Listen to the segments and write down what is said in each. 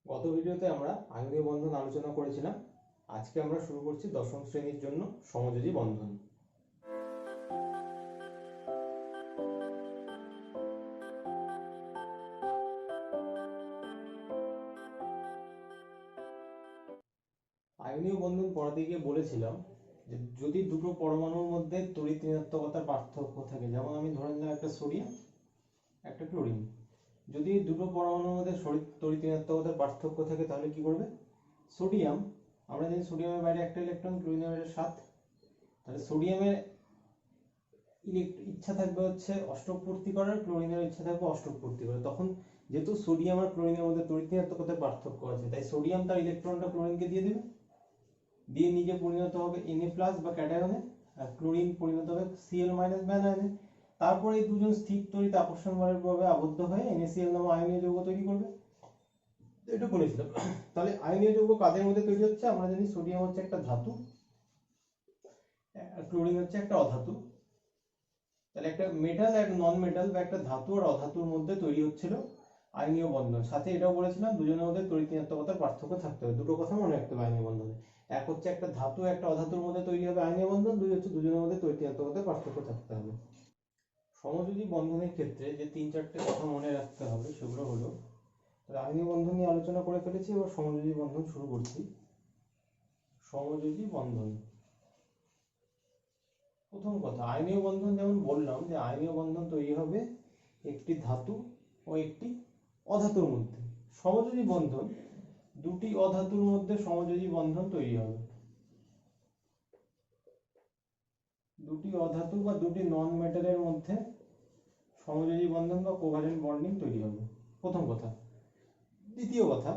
গত ভিডিওতে আমরা আণবিক বন্ধন আলোচনা করেছিলাম। আজকে আমরা শুরু করছি দশম শ্রেণীর জন্য সমযোজী বন্ধন। আয়নীয় বন্ধন পড়াতে গিয়ে বলেছিলাম যে যদি দুটো পরমাণুর মধ্যে তড়িৎ ঋণাত্মকতার পার্থক্য থাকে, যেমন আমি ধরে নিলাম একটা সোডিয়াম একটা ক্লোরিন, যদি দুটো পরমাণুর মধ্যে তড়িৎ ঋণাত্মকতার পার্থক্য থাকে তাহলে কি করবে? সোডিয়াম, আমরা জানি সোডিয়ামের বাইরে একটা ইলেকট্রন, ক্লোরিনের বাইরে 7, তাহলে সোডিয়ামের ইচ্ছা থাকবে হচ্ছে অষ্টক পূর্তি করার, ক্লোরিনের ইচ্ছা থাকবে অষ্টক পূর্তি করার। তখন যেহেতু সোডিয়াম আর ক্লোরিনের মধ্যে তড়িৎ ঋণাত্মকতার পার্থক্য আছে, তাই সোডিয়াম তার ইলেকট্রনটা ক্লোরিনকে দিয়ে দেবে, দিয়ে নিজে পরিণত হবে Na+ বা ক্যাটায়নে, আর ক্লোরিন পরিণত হবে Cl- বা অ্যানায়নে। তারপরে এই দুজন স্থির তড়িৎ আকর্ষণ বলের প্রভাবে আবদ্ধ হয়ে NaCl নামক আয়নীয় যৌগ তৈরি করবে। এটা বলেছিলাম। তাহলে আয়নীয় যৌগ কাদের মধ্যে তৈরি হচ্ছে? আমরা জানি সোডিয়াম হচ্ছে একটা ধাতু, ক্লোরিন হচ্ছে একটা অধাতু। তাহলে একটা মেটাল আর নন মেটাল বা একটা ধাতু আর অধাতুর মধ্যে তৈরি হচ্ছিল আয়নীয় বন্ধন। সাথে এটাও বলেছিলাম দুজনের মধ্যে তড়িৎ ঋণাত্মকতার পার্থক্য থাকতে হবে। দুটো কথা মনে রাখতে হবে আয়নীয় বন্ধনে। এক হচ্ছে একটা ধাতু একটা অধাতুর মধ্যে তৈরি হবে আয়নীয় বন্ধন, দুই হচ্ছে দুজনের মধ্যে তড়িৎ ঋণাত্মকতার পার্থক্য থাকতে হবে। সমযোজী বন্ধনের ক্ষেত্রে যে তিন চারটে কথা মনে রাখতে হবে সেগুলো হলো, আয়নীয় বন্ধন নিয়ে আলোচনা করে ফেলেছি, এবার সমযোজী বন্ধন শুরু করছি। সমযোজী বন্ধন, প্রথম কথা আয়নীয় বন্ধন, যেমন বললাম যে আয়নীয় বন্ধন তৈরি হবে একটি ধাতু ও একটি অধাতুর মধ্যে। সমযোজী বন্ধন দুটি অধাতুর মধ্যে সমযোজী বন্ধন তৈরি হবে, দুটি অধাতু বা দুটি নন মেটালের মধ্যে সমযোজী বন্ধন বা কোভ্যালেন্ট বন্ডিং তৈরি হবে, প্রথম কথা। দ্বিতীয় কথা,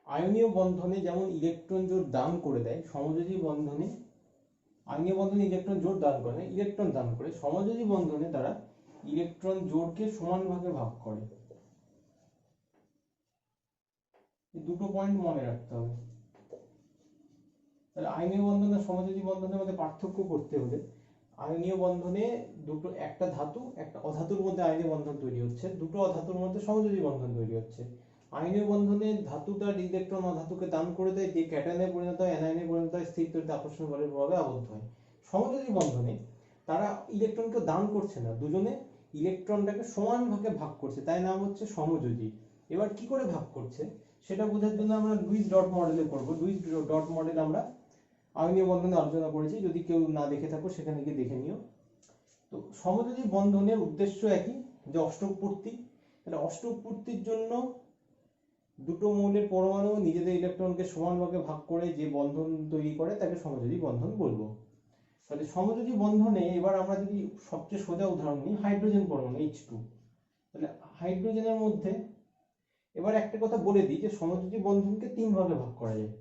আয়নীয় বন্ধনে যেমন ইলেকট্রন জোড় দান করে দেয়, সমযোজী বন্ধনে আয়নীয় বন্ধনে ইলেকট্রন জোড় দান করে না, ইলেকট্রন দান করে। সমযোজী বন্ধনে তারা ইলেকট্রন জোড়কে সমান ভাগে ভাগ করে। এই দুটো পয়েন্ট মনে রাখতে হবে। তাহলে আয়নীয় বন্ধন আর সমযোজী বন্ধনের মধ্যে পার্থক্য করতে হলে, আয়নীয় বন্ধনে দুটো, একটা ধাতু একটা অধাতুর মধ্যে আয়নীয় বন্ধন তৈরি হচ্ছে, দুটো অধাতুর মধ্যে সমযোজী বন্ধন তৈরি হচ্ছে। আয়নীয় বন্ধনে ধাতুটার ইলেকট্রন অধাতুকে দান করে দেয়, যে ক্যাটায়নে পরিণত হয়, অ্যানায়নে পরিণত হয়, স্থির তড়িৎ আকর্ষণ বলের প্রভাবে আবদ্ধ হয়। সমযোজী বন্ধনে তারা ইলেকট্রনকে দান করছে না, দুজনে ইলেকট্রনটাকে সমান ভাগে ভাগ করছে, তাই নাম হচ্ছে সমযোজী। এবার কি করে ভাগ করছে সেটা বোঝার জন্য আমরা লুইস ডট মডেলে করব। লুইস ডট মডেল আমরা আয়নীয় বন্ধনে আলোচনা করেছি, যদি কেউ না দেখে থাকো সেখানে গিয়ে দেখে নিও। তো সমযোজী বন্ধনের উদ্দেশ্য একই, যে অষ্টক পূর্তি। তাহলে অষ্টক পূর্তির জন্য দুটো মৌলের পরমাণু নিজেদের ইলেকট্রনকে সমান ভাগে ভাগ করে যে বন্ধন তৈরি করে তাকে সমযোজী বন্ধন বলবো। তাহলে সমযোজী বন্ধনে এবার আমরা যদি সবচেয়ে সোজা উদাহরণ নিই, হাইড্রোজেন পরমাণু H2। তাহলে হাইড্রোজেনের মধ্যে এবার একটা কথা বলে দিই যে সমযোজী বন্ধনকে তিন ভাগে ভাগ করা যায়।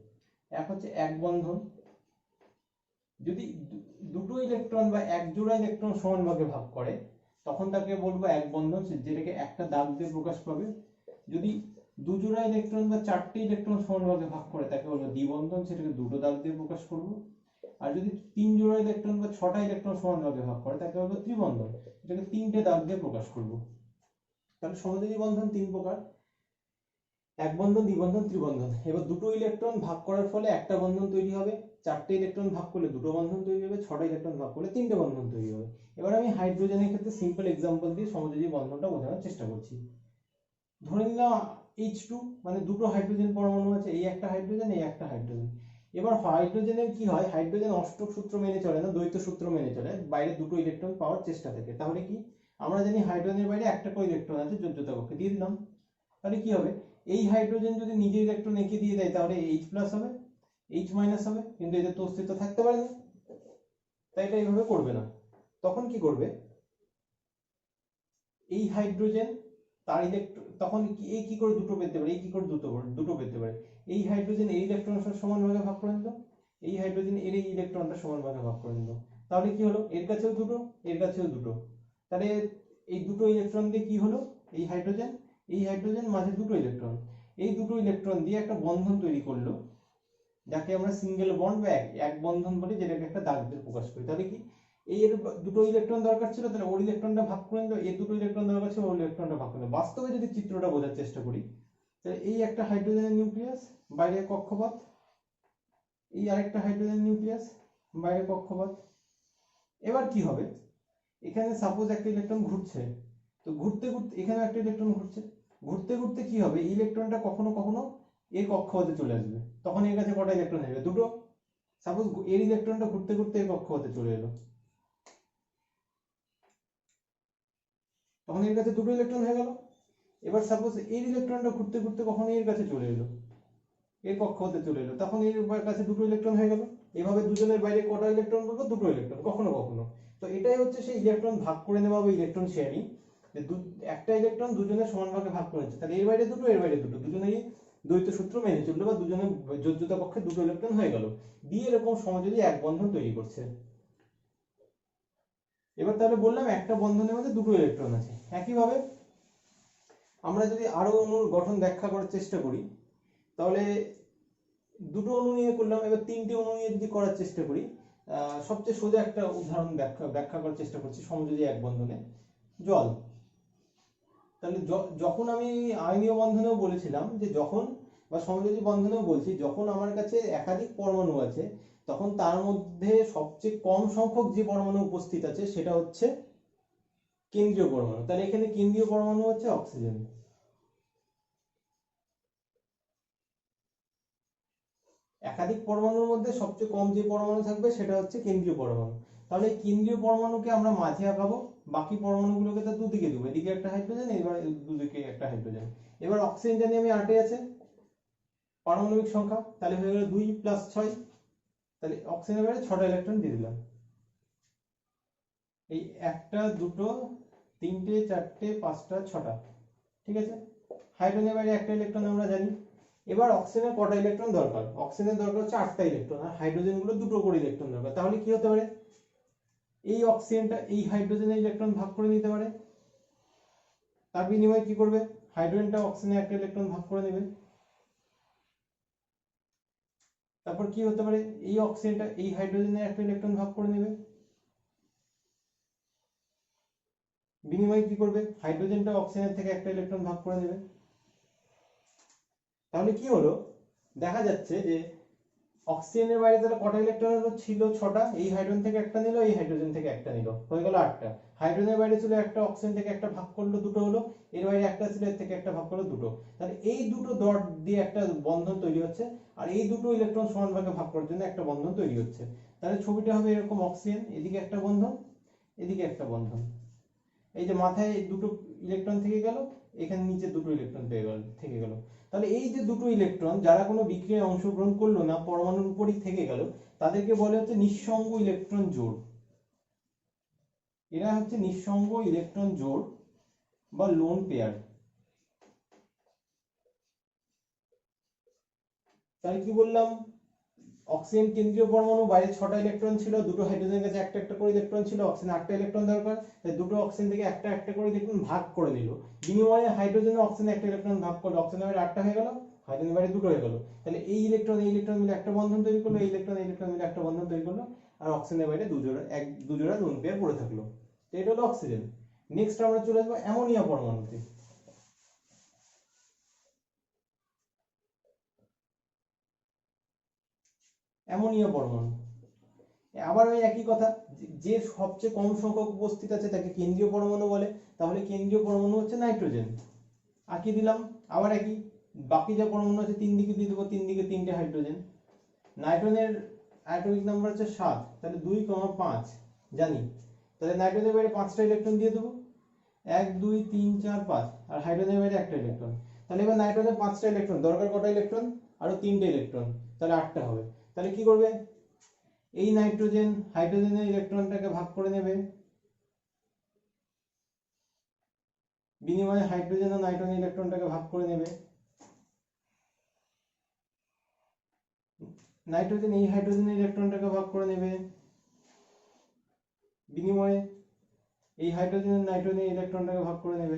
এক হচ্ছে এক বন্ধন, যদি দুটো ইলেকট্রন বা এক জোড়া ইলেকট্রন সমান ভাগে ভাগ করে তখন তাকে বলবো এক বন্ধন, যেটাকে একটা দাগ দিয়ে প্রকাশ পাবে। যদি দু জোড়া ইলেকট্রন বা চারটে ইলেকট্রন সমান ভাগে ভাগ করে তাকে বলবো দ্বিবন্ধন, সেটাকে দুটো দাগ দিয়ে প্রকাশ করব। আর যদি তিন জোড়া ইলেকট্রন বা ছটা ইলেকট্রন সমান ভাগে ভাগ করে তাকে বলবো ত্রিবন্ধন, এটাকে তিনটে দাগ দিয়ে প্রকাশ করব। তাহলে সমযোজী বন্ধন তিন প্রকার: এক বন্ধন, দ্বিবন্ধন, ত্রিবন্ধন। এবার দুটো ইলেকট্রন ভাগ করার ফলে একটা বন্ধন তৈরি হবে, চারটে ইলেকট্রন ভাগ করলে দুটো বন্ধন তৈরি হবে, ছটা ইলেকট্রন ভাগ করলে তিনটে বন্ধন তৈরি হবে। এবার আমি হাইড্রোজেনের ক্ষেত্রে সিম্পল এক্সাম্পল দিয়ে সমযোজী বন্ধনটা বোঝানোর চেষ্টা করছি। ধরে নিলাম H2, মানে দুটো হাইড্রোজেন পরমাণু আছে, এই একটা হাইড্রোজেন এই একটা হাইড্রোজেন। এবার হাইড্রোজেনের কি হয়, হাইড্রোজেন অষ্টক সূত্র মেনে চলে না, দ্বৈত সূত্র মেনে চলে, বাইরে দুটো ইলেকট্রন পাওয়ার চেষ্টা থাকে। তাহলে কি, আমরা জানি হাইড্রোজেনের বাইরে একটা করে ইলেকট্রন আছে, যোজ্যতা কক্ষে দিয়ে দিলাম। তাহলে কি হবে, এই হাইড্রোজেন যদি নিজে ইলেকট্রন এঁকে দিয়ে দেয় তাহলে H+ হবে, H- হবে, কিন্তু এদের তো অস্তিত্ব থাকতে পারে না, তাই এটা এইভাবে করবে না। তখন কি করবে, এই হাইড্রোজেন তার ইলেকট্রন, তখন এই কি করে দুটো পেতে পারে, এই কি করে দুটো পেতে পারে, এই হাইড্রোজেন এই ইলেকট্রনটা সমান ভাগে ভাগ করে নিল, এই হাইড্রোজেন এর এই ইলেকট্রনটা সমান ভাগে ভাগ করে নিল। তাহলে কি হলো, এর কাছেও দুটো এর কাছেও দুটো, তাহলে এই দুটো ইলেকট্রন দিয়ে কি হলো, এই হাইড্রোজেন মাঝে দুটো ইলেকট্রন, এই দুটো ইলেকট্রন দিয়ে একটা বন্ধন তৈরি করলো, যাকে আমরা সিঙ্গেল বন্ড বা এক বন্ধন বলি, যেটাকে একটা দাগ দিয়ে প্রকাশ করি। তাহলে কি, এর দুটো ইলেকট্রন দরকার ছিল, তাহলে ওর ইলেকট্রনটা ভাগ করে নিল, এর দুটো ইলেকট্রন দরকার ছিল, ওর ইলেকট্রনটা ভাগ করে নিল। বাস্তবে যদি চিত্রটা বোঝার চেষ্টা করি, তাহলে এই একটা হাইড্রোজেনের নিউক্লিয়াস, বাইরে কক্ষপথ, এই আরেকটা হাইড্রোজেন নিউক্লিয়াস, বাইরে কক্ষপথ। এবার কি হবে, এখানে সাপোজ একটা ইলেকট্রন ঘুরছে, তো ঘুরতে ঘুরতে এখানে একটা ইলেকট্রন ঘুরছে, ঘুরতে ঘুরতে কি হবে, ইলেকট্রনটা কখনো কখনো এর কক্ষপথে চলে আসবে, তখন এর কাছে কটা ইলেকট্রন আসবে, দুটো। সাপোজ এর ইলেকট্রনটা ঘুরতে ঘুরতে এর কক্ষপথে চলে এলো, তখন এর কাছে দুটো ইলেকট্রন হয়ে গেল। এবার সাপোজ এর ইলেকট্রনটা ঘুরতে ঘুরতে কখনো এর কাছে চলে এলো, এর কক্ষপথে চলে এলো, তখন এর কাছে দুটো ইলেকট্রন হয়ে গেল। এভাবে দুজনের বাইরে কটা ইলেকট্রন বলবো, দুটো ইলেকট্রন, কখনো কখনো। তো এটাই হচ্ছে সেই ইলেকট্রন ভাগ করে নেওয়া বা ইলেকট্রন শেয়ারিং, যে একটা ইলেকট্রন দুজনের সমান ভাগে ভাগ করে নিচ্ছে, তাহলে এর বাইরে দুটো, এর বাইরে দুটো, দুজনেই দ্বৈত সূত্র মেনে চললো, বা দুজনের যোজ্যতা পক্ষে দুটো ইলেকট্রন হয়ে গেল, দিয়ে এরকম সমযোজী এক বন্ধন তৈরি করছে। এবার তাহলে বললাম একটা বন্ধনের মধ্যে দুটো ইলেকট্রন আছে। একইভাবে আমরা যদি আরো অণুর গঠন ব্যাখ্যা করার চেষ্টা করি, তাহলে দুটো অণু নিয়ে করলাম, এবার তিনটে অণু নিয়ে যদি করার চেষ্টা করি, সবচেয়ে সোজা একটা উদাহরণ ব্যাখ্যা করার চেষ্টা করছি সমযোজী এক বন্ধনে, জল। তাহলে যখন আমি আয়নীয় বন্ধনেও বলেছিলাম যে যখন, বা সমযোজী বন্ধনেও বলছি, যখন আমার কাছে একাধিক পরমাণু আছে, তখন তার মধ্যে সবচেয়ে কম সংখ্যক যে পরমাণু উপস্থিত আছে সেটা হচ্ছে কেন্দ্রীয় পরমাণু। তাহলে এখানে কেন্দ্রীয় পরমাণু হচ্ছে অক্সিজেন। একাধিক পরমাণুর মধ্যে সবচেয়ে কম যে পরমাণু থাকবে সেটা হচ্ছে কেন্দ্রীয় পরমাণু। তাহলে কেন্দ্রীয় পরমাণুকে আমরা মাঝে আঁকাবো, বাকি পরমাণুগুলোকে তো দুদিকে দেবো, এদিকে একটা হাইড্রোজেন, এবার দুদিকে একটা হাইড্রোজেন। এবার অক্সিজেন জানি আমি 8 আছে পারমাণবিক সংখ্যা, তাহলে হয়ে গেল 2 + 6, তাহলে অক্সিজেনের বাইরে 6টা ইলেকট্রন দিয়ে দিলাম। এই একটা, দুটো, তিনটে, চারটে, পাঁচটা, 6টা, ঠিক আছে। হাইড্রোজেনের বাইরে একটা ইলেকট্রন আমরা জানি। এবার অক্সিজেনের কটা ইলেকট্রন দরকার, অক্সিজেনের দরকার হচ্ছে 8টা ইলেকট্রন, আর হাইড্রোজেন গুলো দুটো করে ইলেকট্রন দরকার। তাহলে কি হতে পারে, এই অক্সিজেনটা এই হাইড্রোজেনের ইলেকট্রন ভাগ করে নিতে পারে, তার বিনিময়ে কি করবে, হাইড্রোজেনটা অক্সিজেনের একটা ইলেকট্রন ভাগ করে নেবে। তারপর কি হতে পারে, এই অক্সিজেনটা এই হাইড্রোজেনের একটা ইলেকট্রন ভাগ করে নেবে, বিনিময়ে কি করবে, হাইড্রোজেনটা অক্সিজেনের থেকে একটা ইলেকট্রন ভাগ করে নেবে। তাহলে কি হলো, দেখা যাচ্ছে যে অক্সিজেনের বাইরে তাহলে কটা ইলেকট্রন হলো, ছিল 6টা, এই হাইড্রোজেন থেকে একটা নিল, এই হাইড্রোজেন থেকে একটা নিল, হয়ে গেল 8টা। হাইড্রোজেনের বাইরে ছিল একটা, অক্সিজেন থেকে একটা ভাগ করলো, দুটো হলো, এর বাইরে একটা ছিল, এর থেকে একটা ভাগ করলো, দুটো। তাহলে এই দুটো ডট দিয়ে একটা বন্ধন তৈরি হচ্ছে, আর এই দুটো ইলেকট্রন সমান ভাগে ভাগ করার জন্য একটা বন্ধন তৈরি হচ্ছে। তাহলে ছবিটা হবে এরকম, অক্সিজেন এদিকে একটা বন্ধন, এদিকে একটা বন্ধন, এই যে মাথায় দুটো ইলেকট্রন থেকে গেল, এখানে নিচে দুটো ইলেকট্রন থেকে গেল। তাহলে এই যে দুটো ইলেকট্রন যারা কোনো বিক্রিয়ায় অংশগ্রহণ করলো না, পরমাণুর উপরই থেকে গেল, তাদেরকে বলে হচ্ছে নিঃসঙ্গ ইলেকট্রন জোড়। এরা হচ্ছে নিঃসঙ্গ ইলেকট্রন জোড় বা লোন পেয়ার। তাহলে কি বললাম, অক্সিজেন কেন্দ্রীয় পরমাণু, বাইরে 6টা ইলেকট্রন ছিল, দুটো হাইড্রোজেনের কাছে একটা একটা করে ইলেকট্রন ছিল, অক্সিজেন 8টা ইলেকট্রন দরকার, তাই দুটো অক্সিজেন থেকে একটা একটা করে ইলেকট্রন ভাগ করে নিল, বিনিময়ে হাইড্রোজেন অক্সিজেন একটা ইলেকট্রন ভাগ করলো, অক্সিজেনের বাইরে 8টা হয়ে গেল, হাইড্রোজেনের বাইরে দুটো হয়ে গেল। তাহলে এই ইলেকট্রন এই ইলেকট্রন মিলে একটা বন্ধন তৈরি করলো, এই ইলেকট্রন এই ইলেকট্রন মিলে একটা বন্ধন তৈরি করলো, আর অক্সিজেনের বাইরে দুজোড়া লোন পেয়ার পড়ে থাকলো। তো এটা হলো অক্সিজেন। নেক্সট আমরা চলে আসবো অ্যামোনিয়া পরমাণুতে। অ্যামোনিয়া পরমাণু আবার ওই একই কথা, যে সবচেয়ে কম সংখ্যক উপস্থিত আছে তাকে কেন্দ্রীয় পরমাণু বলে। তাহলে কেন্দ্রীয় পরমাণু হচ্ছে নাইট্রোজেন, আঁকিয়ে দিলাম। আবার একই, বাকি যে পরমাণু আছে তিন দিকে দিয়ে দেবো, তিন দিকে তিনটে হাইড্রোজেন। নাইট্রোজেনের অ্যাটমিক নাম্বার হচ্ছে 7, তাহলে 2,5 জানি, তাহলে নাইট্রোজেনের বাইরে 5টা ইলেকট্রন দিয়ে দেবো, 1 2 3 4 5, আর হাইড্রোজেনের বাইরে একটা ইলেকট্রন। তাহলে এবার নাইট্রোজেন 5টা ইলেকট্রন দরকার, কটা ইলেকট্রন, আরো 3টে ইলেকট্রন, তাহলে 8টা হবে। তাহলে কি করবে, এই নাইট্রোজেন হাইড্রোজেনের ইলেকট্রনটাকে ভাগ করে নেবে, বিনিময়ে হাইড্রোজেন ও নাইট্রোজেন ইলেকট্রনটাকে ভাগ করে নেবে। নাইট্রোজেন এই হাইড্রোজেনের ইলেকট্রনটাকে ভাগ করে নেবে, বিনিময়ে এই হাইড্রোজেন নাইট্রোজেন ইলেকট্রনটাকে ভাগ করে নেবে।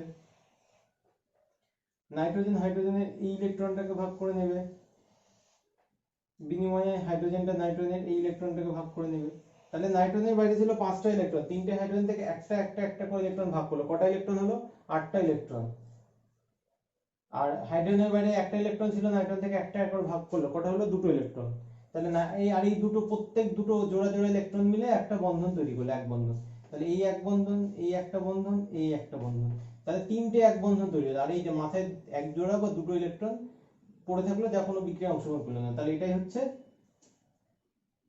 নাইট্রোজেন হাইড্রোজেনের এই ইলেকট্রনটাকে ভাগ করে নেবে, বিনিময়ে হাইড্রোজেনটা নাইট্রোজেনের এই ইলেকট্রনটাকে ভাগ করে নেবে। তাহলে নাইট্রোজেনের বাইরে ছিল 5টা ইলেকট্রন, 3টে হাইড্রোজেন থেকে একটা একটা একটা করে ইলেকট্রন ভাগ করলো, কটা ইলেকট্রন হলো? 8টা ইলেকট্রন। আর হাইড্রোজেনের বাইরে একটা ইলেকট্রন ছিল, নাইট্রোজেন থেকে একটা একটা করে ভাগ করলো, কটা হলো? 2টো ইলেকট্রন। তাহলে না এই দুটো প্রত্যেক দুটো জোড়া জোড়া ইলেকট্রন মিলে একটা বন্ধন তৈরি করলো, এক বন্ধন। তাহলে এই এক বন্ধন, এই একটা বন্ধন, এই একটা বন্ধন, তাহলে 3টে এক বন্ধন তৈরি হলো। আর এই যে মাথায় এক জোড়া বা দুটো ইলেকট্রন পড়ে থাকলো যা কোনো বিক্রিয়ায় অংশগ্রহণ করলো না, তাহলে এটাই হচ্ছে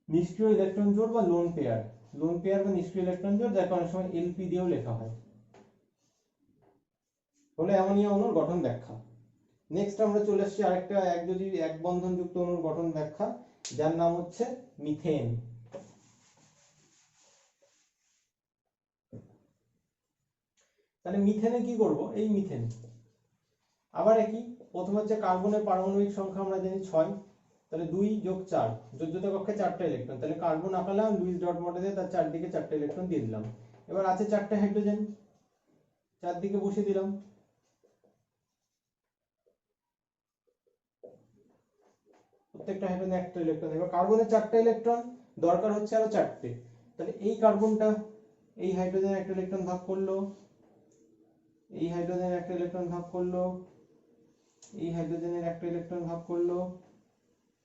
নিষ্ক্রিয় ইলেকট্রন জোড় বা লোন পেয়ার। লোন পেয়ার বা নিষ্ক্রিয় ইলেকট্রন জোড়, যাকে অনেক সময় এলপি দিয়েও লেখা হয়, হলো অ্যামোনিয়া অণুর গঠন ব্যাখ্যা। নেক্সট আমরা চলে আসছি আরেকটা একযোজী এক বন্ধন যুক্ত অণুর গঠন ব্যাখ্যা, যার নাম হচ্ছে মিথেন। তাহলে মিথেনে কি করব? এই মিথেন আবার একই, প্রথম হচ্ছে কার্বনের পারমাণবিক সংখ্যা আমরা জানি 6, তাহলে 2 যোগ 4, যোজ্যতা কক্ষে 4টা ইলেকট্রন, তাহলে কার্বন আঁকালাম লুইস ডট মডেলে, তার চারদিকে 4টা ইলেকট্রন দিয়ে দিলাম। এবার আছে 4টে হাইড্রোজেন, চারদিকে বসিয়ে দিলাম, প্রত্যেকটা হাইড্রোজেন একটা ইলেকট্রন। এবার কার্বনের 4টা ইলেকট্রন দরকার হচ্ছে আরো 4টে, তাহলে এই কার্বনটা এই হাইড্রোজেনের একটা ইলেকট্রন ভাগ করলো, এই হাইড্রোজেনের একটা ইলেকট্রন ভাগ করলো, এই হাইড্রোজেনের একটা ইলেকট্রন ভাগ করলো,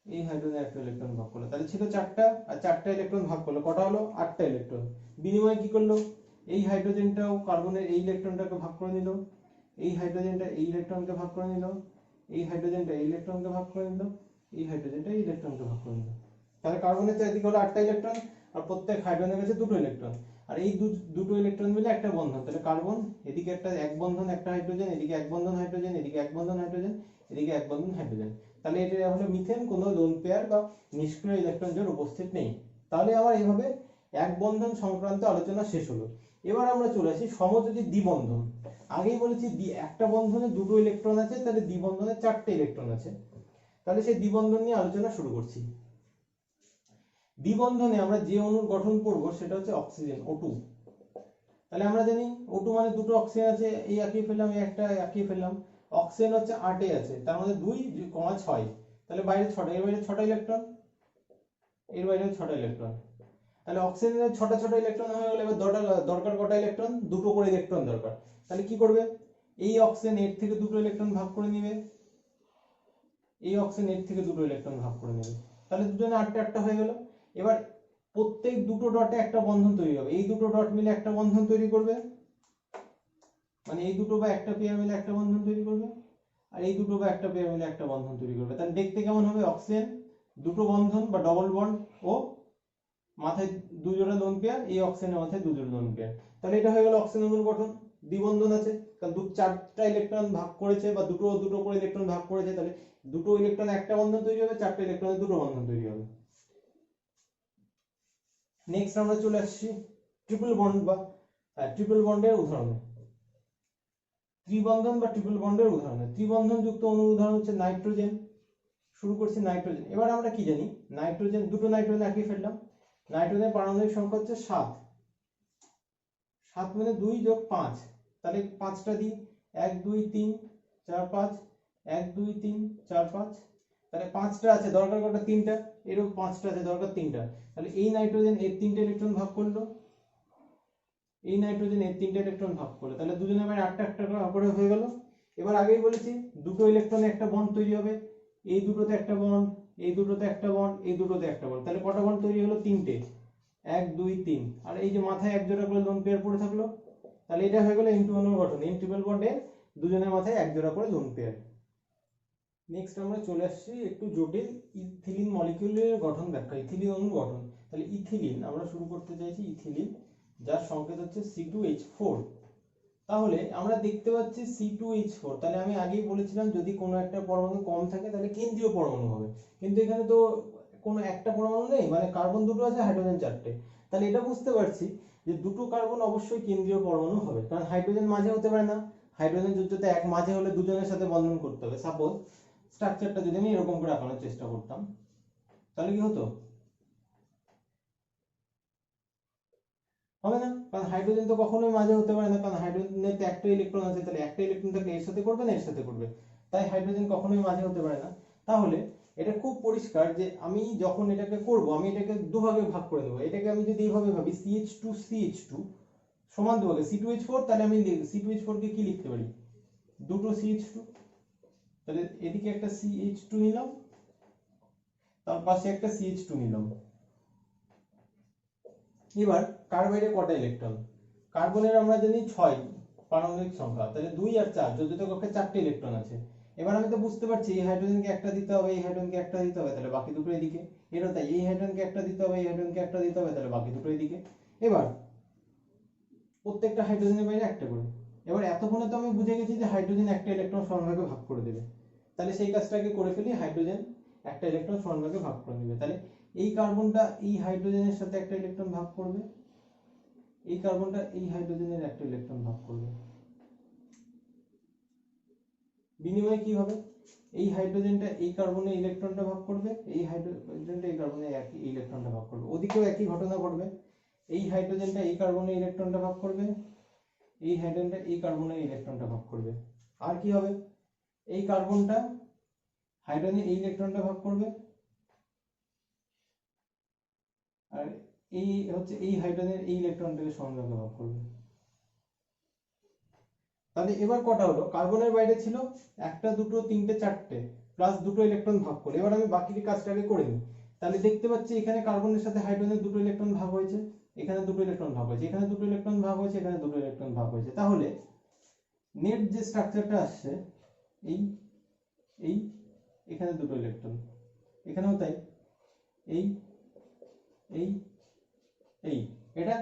এই হাইড্রোজেনের একটা ইলেকট্রন ভাগ করলো, তাহলে ছিল 4টা, আর 4টা ইলেকট্রন ভাগ করলো, কটা হলো? 8টা ইলেকট্রন। বিনিময়ে কি করলো? এই হাইড্রোজেনটাও কার্বনের এই ইলেকট্রনটাকে ভাগ করে নিল, এই হাইড্রোজেনটা এই ইলেকট্রনকে ভাগ করে নিল, এই হাইড্রোজেনটা এই ইলেকট্রনকে ভাগ করে নিল, এই হাইড্রোজেনটা এই ইলেকট্রনকে ভাগ করে নিল। তাহলে কার্বনের চারদিকে হলো 8টা ইলেকট্রন, আর প্রত্যেক হাইড্রোজেনের কাছে 2টো ইলেকট্রন, আর এই দুটো ইলেকট্রন মিলে একটা বন্ধন। তাহলে কার্বন এদিকে একটা এক বন্ধন একটা হাইড্রোজেন, এদিকে এক বন্ধন হাইড্রোজেন, এদিকে এক বন্ধন হাইড্রোজেন, এদিকে এক বন্ধন হাইড্রোজেন। তাহলে এটা হলো মিথেন, কোনো লোন পেয়ার বা নিষ্ক্রিয় ইলেকট্রন জোড় উপস্থিত নেই। তাহলে আমার এইভাবে এক বন্ধন সংক্রান্ত আলোচনা শেষ হলো। এবার আমরা চলে আসি সমযোজী দ্বিবন্ধন। আগেই বলেছি একটা বন্ধনে 2টো ইলেকট্রন আছে, তাহলে দ্বিবন্ধনে 4টে ইলেকট্রন আছে। তাহলে সেই দ্বিবন্ধন নিয়ে আলোচনা শুরু করছি। দ্বিবন্ধনে আমরা যে অণুর গঠন করব সেটা হচ্ছে অক্সিজেন, O2। তাহলে আমরা জানি O2 মানে দুটো অক্সিজেন আছে, এই একিয়ে ফেললাম, এই একটা একিয়ে ফেললাম। অক্সিজেন হচ্ছে 8 আছে, তার মধ্যে 2, 6, তাহলে বাইরে 6টা, এর বাইরে 6টা ইলেকট্রন, এর বাইরে 6টা ইলেকট্রন। তাহলে অক্সিজেনের 6টা ইলেকট্রন হয়ে গেল। এবার দরকার কটা ইলেকট্রন? 2টো করে ইলেকট্রন দরকার। তাহলে কি করবে? এই অক্সিজেন এর থেকে 2টো ইলেকট্রন ভাগ করে নেবে, এই অক্সিজেন এর থেকে 2টো ইলেকট্রন ভাগ করে নেবে, তাহলে দুজনে 8টা হয়ে গেল। এবার প্রত্যেক দুটো ডটে একটা বন্ধন তৈরি হবে, এই দুটো ডট মিলে একটা বন্ধন তৈরি করবে, মানে এই দুটো বা একটা পেয়ার মিলে একটা বন্ধন তৈরি করবে, আর এই দুটো বা একটা পেয়ার মিলে একটা বন্ধন তৈরি করবে। তাহলে দেখতে কেমন হবে? অক্সিজেন দুটো বন্ধন বা ডবল বন্ড, ও মাথায় 2 জোড়া লোন পেয়ার, এই অক্সিজেনের মাথায় 2 জোড়া লোন পেয়ার। তাহলে এটা হয়ে গেল অক্সিজেন অণুর গঠন। দ্বিবন্ধন আছে কারণ 4টা ইলেকট্রন ভাগ করেছে, বা দুটো দুটো করে ইলেকট্রন ভাগ করেছে, তাহলে 2টো ইলেকট্রন একটা বন্ধন তৈরি হবে, 4টা ইলেকট্রনের 2টো বন্ধন তৈরি হবে। নেক্সট আমরা চলে আসছি ট্রিপল বন্ড বা ট্রিপল বন্ডের উদাহরণে। ত্রিবন্ধন বা ট্রিপল বন্ডের উদাহরণে ত্রিবন্ধন যুক্ত অণুর উদাহরণ হচ্ছে নাইট্রোজেন। শুরু করছি নাইট্রোজেন। এবার আমরা কি জানি? নাইট্রোজেন, দুটো নাইট্রোজেন একিয়ে ফেললাম, নাইট্রোজেনের পারমাণবিক সংখ্যা হচ্ছে 7, 7 মানে 2 যোগ 5, তাহলে 5টা দিই, 1 2 3 4 5, 1 2 3 4 5, তাহলে 5টা আছে, দরকার কটা? 3টা, এরও 5টা আছে, দরকার 3টা। তাহলে এই নাইট্রোজেন এর 3টে ইলেকট্রন ভাগ করলো, এই নাইট্রোজেন এর 3টে ইলেকট্রন ভাগ করলো, তাহলে দুজনের বাইরে 8টা একটা করে হয়ে গেল। এবার আগেই বলেছি দুটো ইলেকট্রনে একটা বন্ড তৈরি হবে, এই দুটোতে একটা বন্ড, এই দুটোতে একটা বন্ড, এই দুটোতে একটা বন্ড, তাহলে কটা বন্ড তৈরি হলো? 3টে, 1 2 3, আর এই যে মাথায় এক জোড়া করে লোন পেয়ার পড়ে থাকলো, তাহলে এটা হয়ে গেল N2 অণুর গঠন। N ট্রিপল বন্ডের দুজনের মাথায় এক জোড়া করে লোন পেয়ার। নেক্সট আমরা চলে আসছি একটু জটিল ইথিলিন মলিকিউলের গঠন ব্যাখ্যা, ইথিলিন অণুর গঠন। তাহলে ইথিলিন আমরা শুরু করতে চাইছি, ইথিলিন যার সংকেত হচ্ছে C2H4। তাহলে আমরা দেখতে পাচ্ছি C2H4, তাহলে আমি আগেই বলেছিলাম যদি কোনো একটা পরমাণু কম থাকে তাহলে কেন্দ্রীয় পরমাণু হবে, কিন্তু এখানে তো কোনো একটা পরমাণু নেই, মানে কার্বন দুটো আছে, হাইড্রোজেন 4টে। তাহলে এটা বুঝতে পারছি যে দুটো কার্বন অবশ্যই কেন্দ্রীয় পরমাণু হবে, কারণ হাইড্রোজেন মাঝে হতে পারে না। হাইড্রোজেন যোজ্যতা এক, মাঝে হলে দুজনের সাথে বন্ধন করতে হবে। সাপোজ স্ট্রাকচারটা যদি আমি এরকম করে আঁকানোর চেষ্টা করতাম, তাহলে কি হতো? হবে না, কারণ হাইড্রোজেন তো কখনোই মাঝে হতে পারে না, কারণ হাইড্রোজেনের তো একটা ইলেকট্রন আছে, তাহলে একটা ইলেকট্রন থাকলে এর সাথে করবে না এর সাথে করবে, তাই হাইড্রোজেন কখনোই মাঝে হতে পারে না। তাহলে এটা খুব পরিষ্কার যে আমি যখন এটাকে করব আমি এটাকে দুভাগে ভাগ করে দেবো। এটাকে আমি যদি এইভাবে ভাবি CH2 সমান দুভাগে C2H4, তাহলে আমি C2H4 কে কি লিখতে পারি, দুটো CH2, তাহলে এদিকে একটা CH2 নিলাম, তার পাশে একটা CH2 নিলাম। এবার কার্বাইডে কটা ইলেকট্রন, কার্বনের আমরা জানি 6 পারমাণবিক সংখ্যা, তাহলে 2 আর 4 যোজিত কক্ষে 4টে ইলেকট্রন আছে। এবার আমি তো বুঝতে পারছি এই হাইড্রোজেনকে একটা দিতে হবে, এই হাইড্রোজেনকে একটা দিতে হবে, তাহলে বাকি দুটো এদিকে। এরও তাই, এই হাইড্রোজেনকে একটা দিতে হবে, এই হাইড্রোজেনকে একটা দিতে হবে, তাহলে বাকি দুটো এদিকে। এবার প্রত্যেকটা হাইড্রোজেনের বাইরে একটা করে। এবার এতক্ষণে তো আমি বুঝে গেছি যে হাইড্রোজেন একটা ইলেকট্রন সমানভাগে ভাগ করে দেবে, তাহলে সেই কাজটাকে করে ফেলি, হাইড্রোজেন একটা ইলেকট্রন সমানভাগে ভাগ করে নেবে। তাহলে এই কার্বনটা এই হাইড্রোজেনের সাথে একটা ইলেকট্রন ভাগ করবে, এই কার্বনটা এই হাইড্রোজেনের একটা ইলেকট্রন ভাগ করবে। বিনিময়ে কি হবে, এই হাইড্রোজেনটা এই কার্বনের ইলেকট্রনটা ভাগ করবে, এই হাইড্রোজেনটা এই কার্বনের একই ইলেকট্রনটা ভাগ করবে। ওদিকেও একই ঘটনা ঘটবে, এই হাইড্রোজেনটা এই কার্বনের ইলেকট্রনটা ভাগ করবে, এই হাইড্রোজেনটা এই কার্বনের ইলেকট্রনটা ভাগ করবে। আর কি হবে, এই কার্বনটা হাইড্রোজেনের এই ইলেকট্রনটা ভাগ করবে, আর এই হচ্ছে এই হাইড্রোজেনের এই ইলেকট্রনটাকে সমানভাগে ভাগ করবে। তাহলে এবার কটা হলো, কার্বনের বাইরে ছিল একটা, দুটো, তিনটে, চারটে, প্লাস দুটো ইলেকট্রন ভাগ করলে। এবার আমি বাকি কাজটাকে করে নিই। তাহলে দেখতে পাচ্ছি এখানে কার্বনের সাথে হাইড্রোজেনের দুটো ইলেকট্রন ভাগ হয়েছে, এখানে দুটো ইলেকট্রন ভাগ হয়েছে, এখানে দুটো ইলেকট্রন ভাগ হয়েছে, এখানে দুটো ইলেকট্রন ভাগ হয়েছে। তাহলে নেট যে স্ট্রাকচারটা আসছে, এই এই এখানে দুটো ইলেকট্রন, এখানেও তাই, এই এই এই এটা।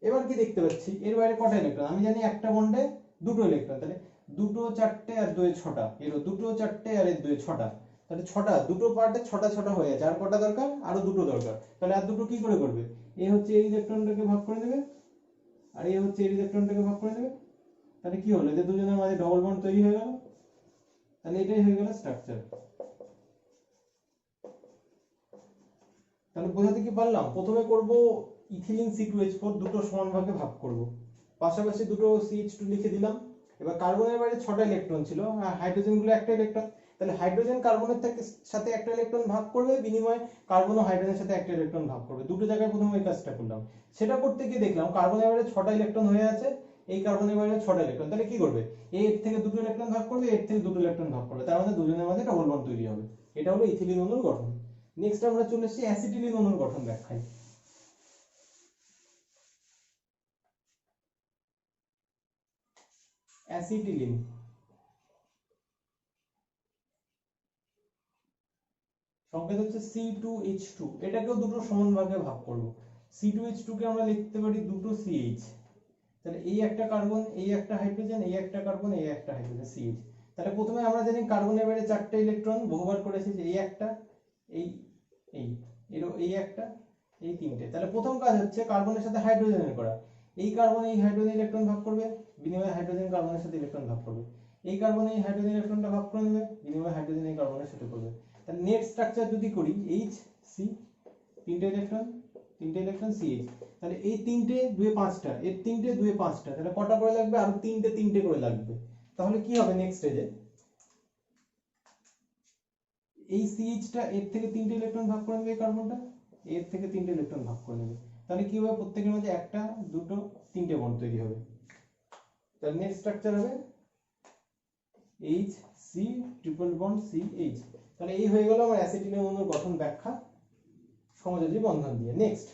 এবার কি দেখতে পাচ্ছি, এর বাইরে কটা ইলেকট্রন, আমি জানি একটা বন্ডে দুটো ইলেকট্রন, তাহলে দুটো, চারটে আর দুয়ে ছটা, এরও দুটো, চারটে আর এর দুয়ে ছটা, তাহলে ছটা, দুটো পার্টে ছটা ছটা হয়ে যাচ্ছে। আর কটা দরকার, আরো দুটো দরকার। তাহলে আর দুটো কি করে করবে, এই হচ্ছে এই ইলেকট্রনটাকে ভাগ করে দেবে, আর এই হচ্ছে এই ইলেকট্রনটাকে ভাগ করে দেবে। তাহলে কি হলো, যে দুজনের মাঝে ডবল বন্ড তৈরি হয়ে গেল। তাহলে এটাই হয়ে গেল স্ট্রাকচার। তাহলে বোঝাতে কি পারলাম, প্রথমে করব ইথিলিন C2H4 দুটো সমান ভাগে ভাগ করব, পাশাপাশি দুটো CH2 লিখে দিলাম। এবার কার্বনের বাইরে 6টা ইলেকট্রন ছিল, আর হাইড্রোজেন গুলো একটা ইলেকট্রন, তাহলে হাইড্রোজেন কার্বনের সাথে একটা ইলেকট্রন ভাগ করবে, বিনিময়ে কার্বন ও হাইড্রোজেনের সাথে একটা ইলেকট্রন ভাগ করবে। দুটো জায়গায় প্রথমে এই কাজটা করলাম। সেটা করতে গিয়ে দেখলাম কার্বনের বাইরে 6টা ইলেকট্রন হয়ে আছে, এই কার্বনের বাইরে 6টা ইলেকট্রন, তাহলে কি করবে, এর থেকে দুটো ইলেকট্রন ভাগ করবে, এর থেকে দুটো ইলেকট্রন ভাগ করবে, তার মানে দুজনের মাঝে ডবল বন্ড তৈরি হবে। এটা হলো ইথিলিন অণুর গঠন। নেক্সট আমরা চলে এসেছি অ্যাসিটিলিন অণুর গঠন ব্যাখ্যায়। অ্যাসিটিলিন সংকেত হচ্ছে C2H2, এটাকেও দুটো সমান ভাগে ভাগ করব। C2H2 কে আমরা লিখতে পারি দুটো CH, তাহলে এই একটা কার্বন, এই একটা হাইড্রোজেন, এই একটা কার্বন, এই একটা হাইড্রোজেন CH। তাহলে প্রথমে আমরা জানি কার্বনের বাইরে 4টে ইলেকট্রন, বহুবার করেছি যে এই একটা, এই এই এর এই একটা, এই তিনটে। তাহলে প্রথম কাজ হচ্ছে কার্বনের সাথে হাইড্রোজেনের করা, এই কার্বন এই হাইড্রোজেন ইলেকট্রন ভাগ করবে, বিনিময়ে হাইড্রোজেন কার্বনের সাথে ইলেকট্রন ভাগ করবে, এই কার্বন এই হাইড্রোজেন ইলেকট্রনটা ভাগ করে নেবে, বিনিময়ে হাইড্রোজেন এই কার্বনের সাথে করবে। তাহলে নেট স্ট্রাকচার যদি করি HC, তিনটে ইলেকট্রন CH, তাহলে এই তিনটে দুয়ে পাঁচটা, এর তিনটে দুয়ে পাঁচটা, তাহলে কটা করে লাগবে, আর তিনটে তিনটে করে লাগবে। তাহলে কি হবে নেক্সট স্টেজে, এই CH টা এর থেকে তিনটে ইলেকট্রন ভাগ করে নেবে, এই কার্বনটা এর থেকে তিনটে ইলেকট্রন ভাগ করে নেবে। তাহলে কি হবে, প্রত্যেকের মধ্যে একটা, দুটো, তিনটে বন্ড তৈরি হবে। তাহলে নেক্সট স্ট্রাকচার হবে HC ট্রিপল বন্ড CH। তাহলে এই হয়ে গেল আমার অ্যাসিটিলিন অণুর গঠন ব্যাখ্যা সমযোজী বন্ধন দিয়ে। নেক্সট,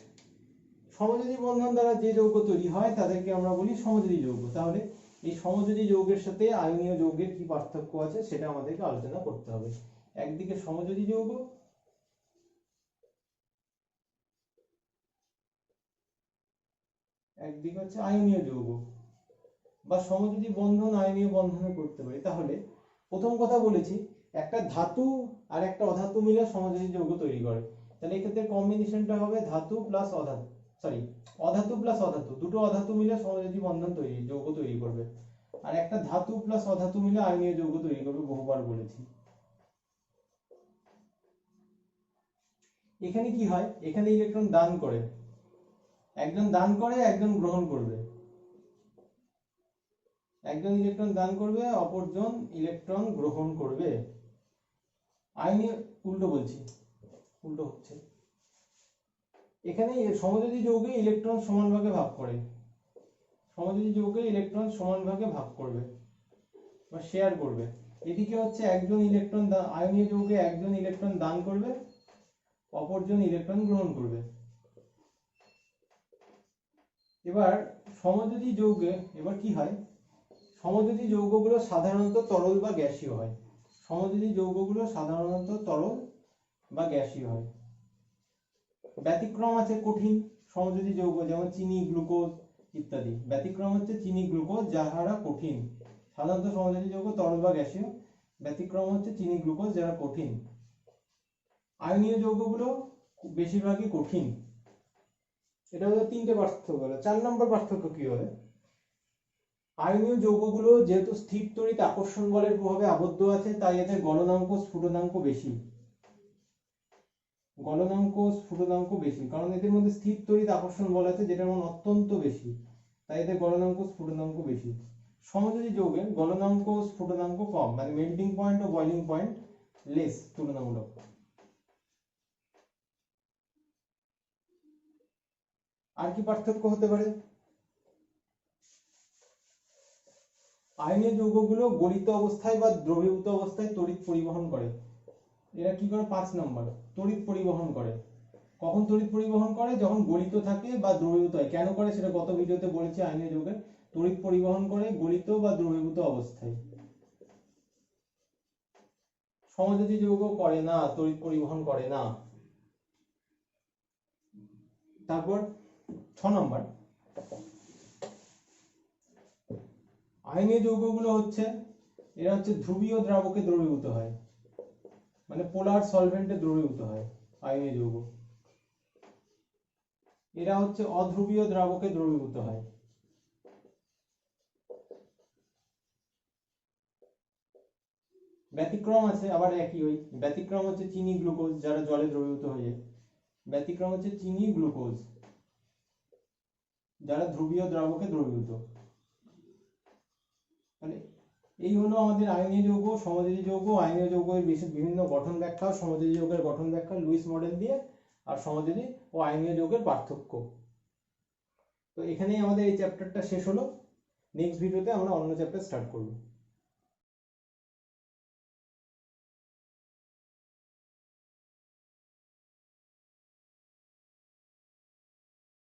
সমযোজী বন্ধন দ্বারা যে যৌগ তৈরি হয় তাদেরকে আমরা বলি সমযোজী যৌগ। তাহলে এই সমযোজী যৌগের সাথে আয়নীয় যৌগের কি পার্থক্য আছে সেটা আমাদেরকে আলোচনা করতে হবে। একদিকে সমযোজী যৌগ, একদিকে হচ্ছে আয়নীয় যৌগ, বা সমযোজী বন্ধন আয়নীয় বন্ধনে করতে পারি। তাহলে প্রথম কথা বলেছি একটা ধাতু আর একটা অধাতু মিলে সমযোজী যৌগ তৈরি করে, তাহলে এক্ষেত্রে কম্বিনেশনটা হবে ধাতু প্লাস অধাতু, অধাতু প্লাস অধাতু, দুটো অধাতু মিলে সমযোজী বন্ধন তৈরি যৌগ তৈরি করবে। আর একটা ধাতু প্লাস অধাতু মিলে আয়নীয় যৌগ তৈরি করবে, বহুবার বলেছি। এখানে কি হয়, এখানে ইলেকট্রন দান করে, একজন দান করে একজন গ্রহণ করবে, একজন ইলেকট্রন দান করবে অপরজন ইলেকট্রন গ্রহণ করবে। আয়নীয় উল্টো বলছি, উল্টো হচ্ছে। এখানে সমযোজী যৌগে ইলেকট্রন সমান ভাগে ভাগ করে, সমযোজী যৌগে ইলেকট্রন সমান ভাগে ভাগ করবে বা শেয়ার করবে। এদিকে হচ্ছে একজন ইলেকট্রন, আয়নীয় যৌগে একজন ইলেকট্রন দান করবে, অপরজন ইলেকট্রন গ্রহণ করবে। এবার সমযোজী যৌগে এবার কি হয়, সমযোজী যৌগগুলো সাধারণত তরল বা গ্যাসীয় হয়, সমযোজী যৌগগুলো সাধারণত তরল বা গ্যাসীয় হয়। ব্যতিক্রম আছে কঠিন সমযোজী যৌগ, যেমন চিনি, গ্লুকোজ ইত্যাদি। ব্যতিক্রম হচ্ছে চিনি, গ্লুকোজ, যাহারা কঠিন। সাধারণত সমযোজী যৌগ তরল বা গ্যাসীয়, ব্যতিক্রম হচ্ছে চিনি, গ্লুকোজ, যারা কঠিন। আয়নীয় যৌগগুলো বেশিরভাগই কঠিন। এটা হলো 3টে পার্থক্য হলো। 4 নম্বর পার্থক্য কি হবে, আয়নীয় যৌগগুলো যেহেতু স্থির তড়িৎ আকর্ষণ বলের প্রভাবে আবদ্ধ আছে, তাই এদের গলনাঙ্ক স্ফুটনাঙ্ক বেশি, গলনাঙ্ক স্ফুটনাঙ্ক বেশি, কারণ এদের মধ্যে স্থির তড়িৎ আকর্ষণ বল আছে যেটার মান অত্যন্ত বেশি, তাই এদের গলনাঙ্ক স্ফুটনাঙ্ক বেশি। সমযোজী যৌগের গলনাঙ্ক স্ফুটনাঙ্ক কম, মানে মেল্টিং পয়েন্ট ও বয়লিং পয়েন্ট লেস তুলনামূলক। আর কি পার্থক্য হতে পারে, আয়নীয় যৌগগুলো গলিত অবস্থায় বা দ্রবীভূত অবস্থায় তড়িৎ পরিবহন করে। এরা কি করে, 5 নম্বর, তড়িৎ পরিবহন করে। কখন তড়িৎ পরিবহন করে, যখন গলিত থাকে বা দ্রবীভূত হয়। কেন করে সেটা গত ভিডিওতে বলেছি, আয়নীয় যৌগের তড়িৎ পরিবহন করে গলিত বা দ্রবীভূত অবস্থায়। সমযোজী যৌগ করে না, তড়িৎ পরিবহন করে না। তারপর 6 নম্বর, আয়নীয় যৌগগুলো হচ্ছে, এরা হচ্ছে ধ্রুবীয় দ্রাবকে দ্রবীভূত হয়, মানে পোলার সলভেন্টে দ্রবীভূত হয় আয়নীয় যৌগ। এরা হচ্ছে অধ্রুবীয় দ্রাবকে দ্রবীভূত হয়। ব্যতিক্রম আছে আবার একই, ওই ব্যতিক্রম হচ্ছে চিনি, গ্লুকোজ, যারা জলে দ্রবীভূত হয়ে যায়। ব্যতিক্রম হচ্ছে চিনি, গ্লুকোজ, যারা ধ্রুবীয় দ্রাবকে দ্রবীভূত। মানে এই হলো আমাদের আয়নীয় যৌগ, সমযোজী যৌগ, আয়নীয় যৌগের বিভিন্ন গঠন ব্যাখ্যা, সমযোজী যৌগের গঠন ব্যাখ্যা লুইস মডেল দিয়ে, আর সমযোজী ও আয়নীয় যৌগের পার্থক্য। তো এখানেই আমাদের এই চ্যাপ্টারটা শেষ হলো। নেক্সট ভিডিওতে আমরা অন্য চ্যাপ্টার স্টার্ট করব।